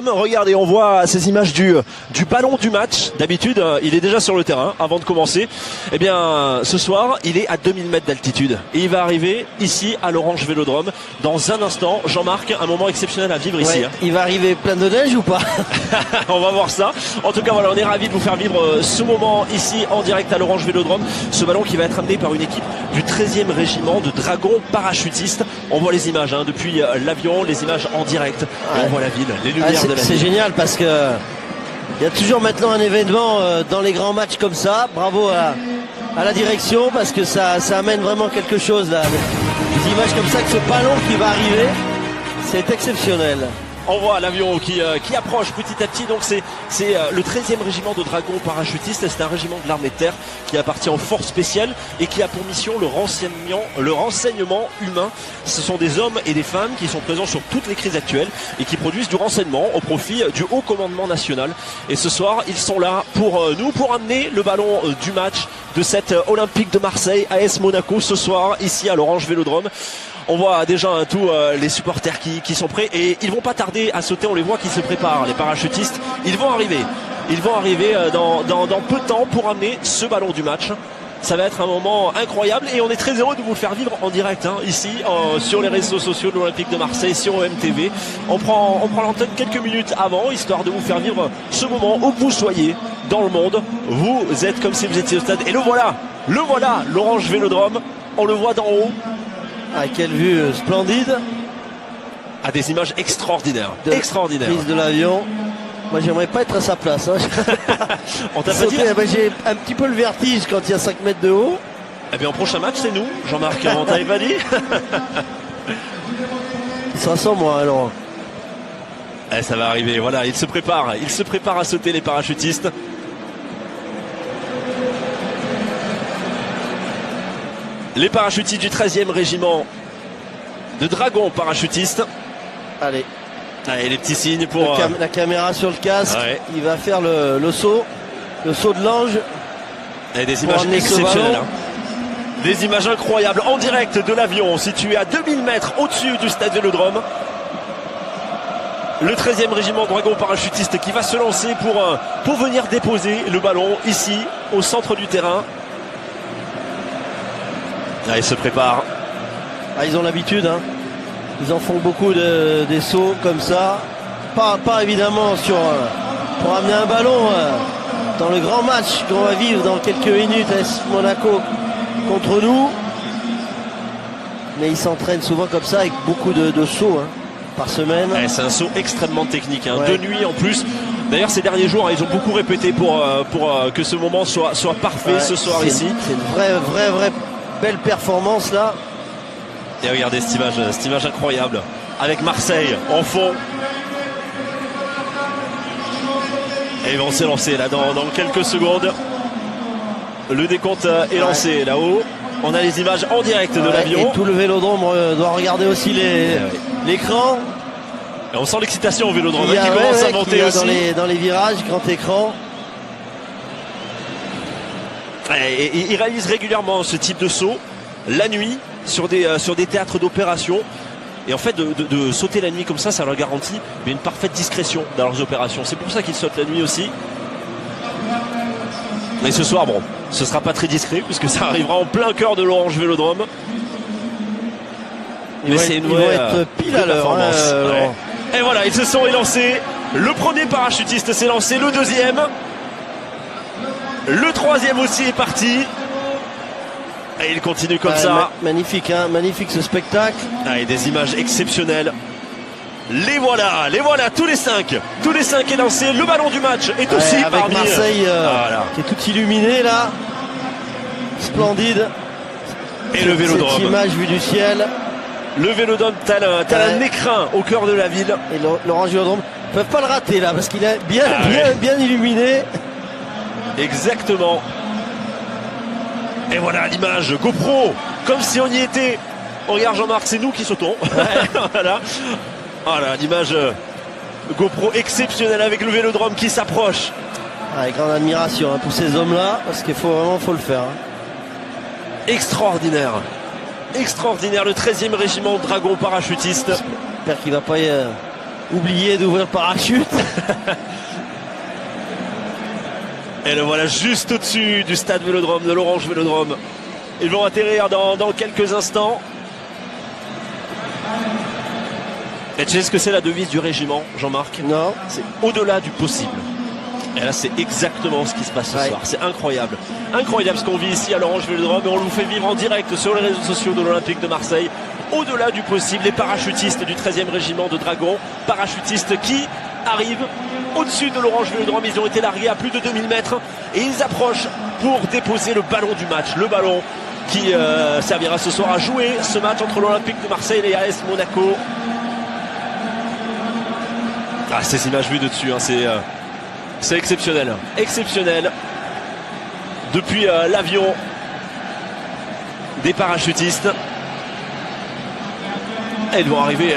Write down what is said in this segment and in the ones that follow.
Vélodrome. Regardez, on voit ces images du ballon du match. D'habitude, il est déjà sur le terrain avant de commencer. Eh bien, ce soir, il est à 2000 mètres d'altitude. Et il va arriver ici à l'Orange Vélodrome dans un instant. Jean-Marc, un moment exceptionnel à vivre ici. Il va arriver plein de neige ou pas? On va voir ça. En tout cas, voilà, on est ravis de vous faire vivre ce moment ici en direct à l'Orange Vélodrome. Ce ballon qui va être amené par une équipe du 13e régiment de dragons parachutistes. On voit les images depuis l'avion, les images en direct. Et on voit la ville, les lumières de la ville. C'est génial parce que il y a toujours maintenant un événement dans les grands matchs comme ça. Bravo à la direction parce que ça amène vraiment quelque chose là. Des images comme ça, que ce ballon qui va arriver, c'est exceptionnel. On voit l'avion qui approche petit à petit. Donc c'est le 13e régiment de dragons parachutistes. C'est un régiment de l'armée de terre qui appartient aux forces spéciales et qui a pour mission le renseignement humain. Ce sont des hommes et des femmes qui sont présents sur toutes les crises actuelles et qui produisent du renseignement au profit du haut commandement national. Et ce soir, ils sont là pour amener le ballon du match de cette Olympique de Marseille AS Monaco ce soir ici à l'Orange Vélodrome. On voit déjà tous les supporters qui sont prêts et ils vont pas tarder à sauter. On les voit qui se préparent, les parachutistes. Ils vont arriver dans peu de temps pour amener ce ballon du match. Ça va être un moment incroyable et on est très heureux de vous le faire vivre en direct ici sur les réseaux sociaux de l'Olympique de Marseille, sur OMTV. On prend l'antenne quelques minutes avant, histoire de vous faire vivre ce moment où que vous soyez dans le monde. Vous êtes comme si vous étiez au stade. Et le voilà, l'Orange Vélodrome. On le voit d'en haut. Ah, quelle vue splendide. À des images extraordinaires. Prise de l'avion. Moi j'aimerais pas être à sa place. On t'a pas dit. J'ai un petit peu le vertige quand il y a 5 mètres de haut. Eh bien, au prochain match, c'est nous, Jean-Marc. On t'avait pas dit. Il sera sans moi alors. Ça va arriver. Voilà, il se prépare à sauter, les parachutistes. Les parachutistes du 13e régiment de dragons parachutistes. Allez, les petits signes pour la caméra sur le casque. Ouais. Il va faire le saut de l'ange. Et des images exceptionnelles. Des images incroyables en direct de l'avion situé à 2000 mètres au-dessus du stade Vélodrome. Le 13e régiment de dragons parachutistes qui va se lancer pour venir déposer le ballon ici au centre du terrain. Ils se préparent. Ils ont l'habitude. Ils en font beaucoup des sauts comme ça. Pas évidemment pour amener un ballon dans le grand match qu'on va vivre dans quelques minutes AS Monaco contre nous. Mais ils s'entraînent souvent comme ça avec beaucoup de sauts par semaine. C'est un saut extrêmement technique. De nuit en plus. D'ailleurs ces derniers jours ils ont beaucoup répété pour que ce moment soit parfait ce soir ici. C'est une vraie belle performance là. Et regardez cette image incroyable avec Marseille en fond. Et ils vont s'élancer là dans quelques secondes. Le décompte est lancé là-haut. On a les images en direct de l'avion. Et tout le Vélodrome doit regarder aussi l'écran. Et on sent l'excitation au Vélodrome qui commence à monter aussi. Dans les virages, grand écran. Et ils réalisent régulièrement ce type de saut la nuit sur des théâtres d'opération. Et en fait de sauter la nuit comme ça leur garantit une parfaite discrétion dans leurs opérations. C'est pour ça qu'ils sautent la nuit aussi. Mais ce soir, ce sera pas très discret puisque ça arrivera en plein cœur de l'Orange Vélodrome. Mais c'est une vraie être pile à l'heure. Et voilà, ils se sont élancés. Le premier parachutiste s'est lancé, le deuxième. Le troisième aussi est parti. Et il continue comme ça. Magnifique, magnifique ce spectacle. Et des images exceptionnelles. Les voilà, tous les cinq. Tous les cinq élancés. Le ballon du match est aussi avec parmi Marseille qui est tout illuminé là. Splendide. Et le Vélodrome. Cette image vue du ciel. Le Vélodrome, t'as un écrin au cœur de la ville. Et l'Orange Vélodrome, ils peuvent pas le rater là parce qu'il est bien illuminé. Exactement. Et voilà l'image GoPro, comme si on y était. On regarde Jean-Marc, c'est nous qui sautons. Voilà l'image GoPro exceptionnelle avec le Vélodrome qui s'approche. Avec grande admiration pour ces hommes-là, parce qu'il faut le faire. Extraordinaire, le 13e régiment de dragons parachutistes. J'espère qu'il va pas oublié d'ouvrir le parachute. Et le voilà juste au-dessus du stade Vélodrome, de l'Orange Vélodrome. Ils vont atterrir dans quelques instants. Et tu sais ce que c'est la devise du régiment, Jean-Marc? Non. C'est au-delà du possible. Et là, c'est exactement ce qui se passe ce soir. C'est incroyable. Incroyable ce qu'on vit ici à l'Orange Vélodrome. Et on vous fait vivre en direct sur les réseaux sociaux de l'Olympique de Marseille. Au-delà du possible, les parachutistes du 13e régiment de Dragons. Parachutistes qui arrivent au-dessus de l'Orange Vélodrome. Ils ont été largués à plus de 2000 mètres. Et ils approchent pour déposer le ballon du match. Le ballon qui servira ce soir à jouer ce match entre l'Olympique de Marseille et les AS Monaco. Ah, ces images vues de dessus, hein, c'est exceptionnel. Exceptionnel. Depuis l'avion des parachutistes. Et ils vont arriver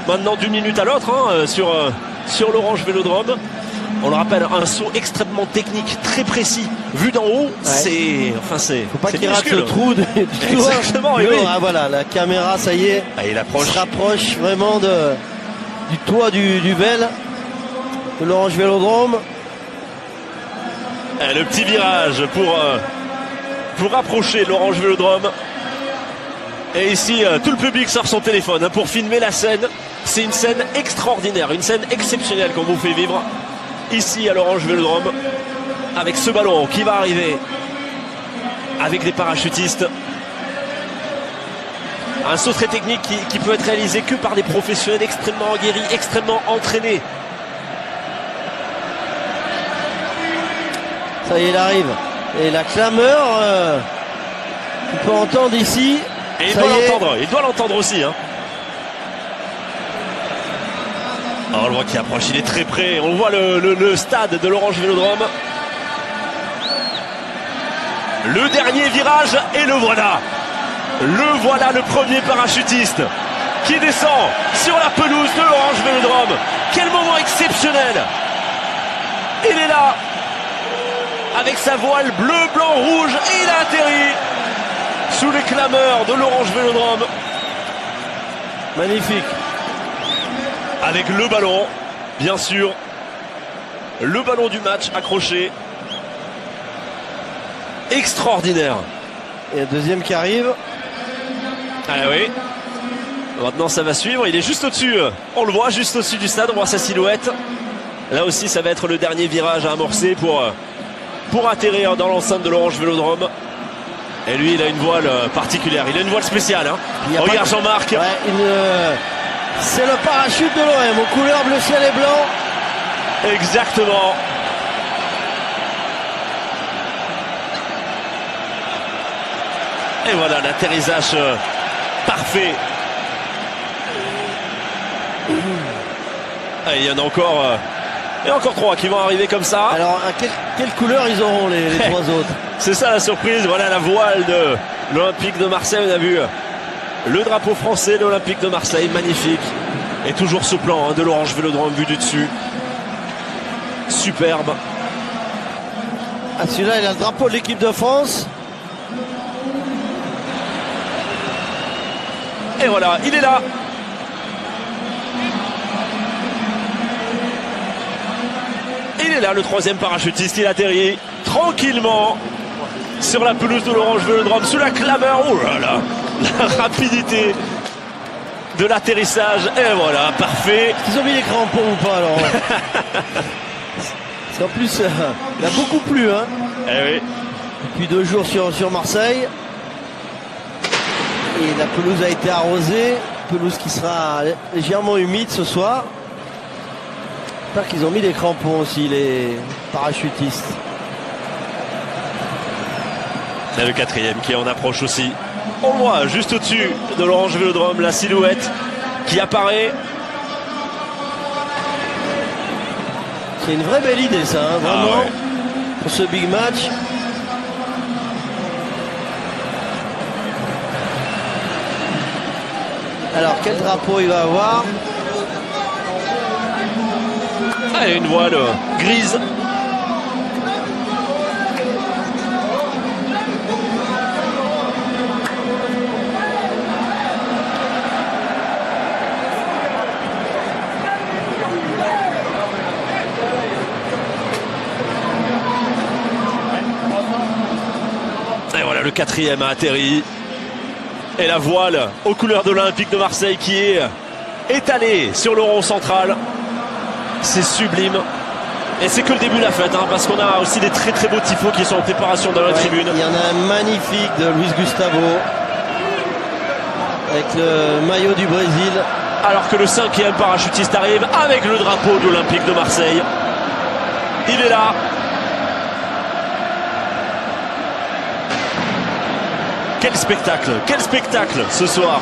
maintenant d'une minute à l'autre hein, sur l'Orange Vélodrome. On le rappelle, un saut extrêmement technique, très précis. Vu d'en haut, c'est... Enfin, faut pas qu'il rate ce trou du toit. Exactement, oui. Ah, voilà, la caméra, ça y est. Ah, il approche. Se rapproche vraiment du toit du Vel, de l'Orange Vélodrome. Et le petit virage pour rapprocher l'Orange Vélodrome. Et ici, tout le public sort son téléphone hein, pour filmer la scène. C'est une scène extraordinaire, une scène exceptionnelle qu'on vous fait vivre ici à l'Orange Vélodrome. Avec ce ballon qui va arriver avec des parachutistes. Un saut très technique qui peut être réalisé que par des professionnels extrêmement aguerris, extrêmement entraînés. Ça y est, il arrive. Et la clameur, on peut entendre ici. Et il doit l'entendre aussi. Hein. Alors, on le voit qui approche, il est très près. On voit le stade de l'Orange Vélodrome. Le dernier virage et le voilà. Le voilà, le premier parachutiste qui descend sur la pelouse de l'Orange Vélodrome. Quel moment exceptionnel. Il est là avec sa voile bleu, blanc, rouge et il a atterri sous les clameurs de l'Orange Vélodrome. Magnifique. Avec le ballon, bien sûr. Le ballon du match accroché. Extraordinaire. Et le deuxième qui arrive. Ah oui. Maintenant ça va suivre. Il est juste au-dessus. On le voit juste au-dessus du stade. On voit sa silhouette. Là aussi ça va être le dernier virage à amorcer pour atterrir dans l'enceinte de l'Orange Vélodrome. Et lui il a une voile particulière. Il a une voile spéciale. Hein. Regarde Jean-Marc. Ouais, c'est le parachute de l'OM aux couleurs bleu ciel et blanc. Exactement. Et voilà l'atterrissage parfait. Et il y en a encore. Et encore 3 qui vont arriver comme ça. Alors, quelle couleur ils auront les 3 autres? C'est ça la surprise. Voilà la voile de l'Olympique de Marseille. On a vu le drapeau français de l'Olympique de Marseille. Magnifique. Et toujours ce plan hein, de l'Orange Vélodrome vu du dessus. Superbe. Ah, celui-là, il a le drapeau de l'équipe de France. Et voilà, il est là. Il est là, le troisième parachutiste. Il atterrit tranquillement sur la pelouse de l'Orange Vélodrome, sous la clameur. Oh là là, la rapidité de l'atterrissage. Et voilà, parfait. Ils ont mis les crampons ou pas alors? Parce qu'en plus, il a beaucoup plu. Hein. Eh oui. Depuis 2 jours sur Marseille. Et la pelouse a été arrosée. Pelouse qui sera légèrement humide ce soir. J'espère qu'ils ont mis des crampons aussi, les parachutistes. Et le quatrième qui en approche aussi. On voit juste au-dessus de l'Orange Vélodrome la silhouette qui apparaît. C'est une vraie belle idée ça, hein, vraiment, ah ouais. Pour ce big match. Alors quel drapeau il va avoir? Ah, une voile grise. le quatrième a atterri. Et la voile aux couleurs de l'Olympique de Marseille qui est étalée sur le rond central. C'est sublime. Et c'est que le début de la fête, hein, parce qu'on a aussi des très très beaux tifos qui sont en préparation dans la tribune. Il y en a un magnifique de Luis Gustavo avec le maillot du Brésil. Alors que le cinquième parachutiste arrive avec le drapeau de l'Olympique de Marseille. Il est là. Quel spectacle ce soir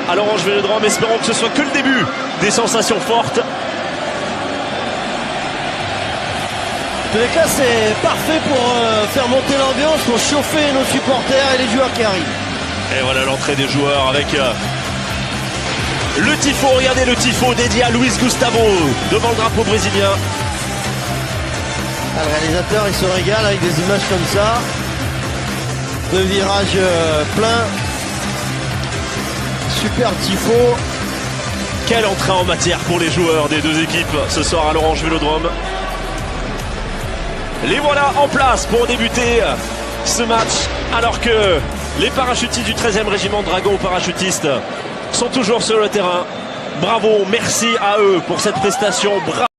à l'Orange Vélodrome. Espérons que ce soit que le début des sensations fortes. En tous les cas, c'est parfait pour faire monter l'ambiance, pour chauffer nos supporters et les joueurs qui arrivent. Et voilà l'entrée des joueurs avec le tifo. Regardez le tifo dédié à Luis Gustavo devant le drapeau brésilien. Le réalisateur, il se régale avec des images comme ça. De virages pleins. Super tifo. Quelle entrée en matière pour les joueurs des deux équipes ce soir à l'Orange Vélodrome. Les voilà en place pour débuter ce match, alors que les parachutistes du 13e régiment Dragons parachutistes sont toujours sur le terrain. Bravo, merci à eux pour cette prestation. Bravo.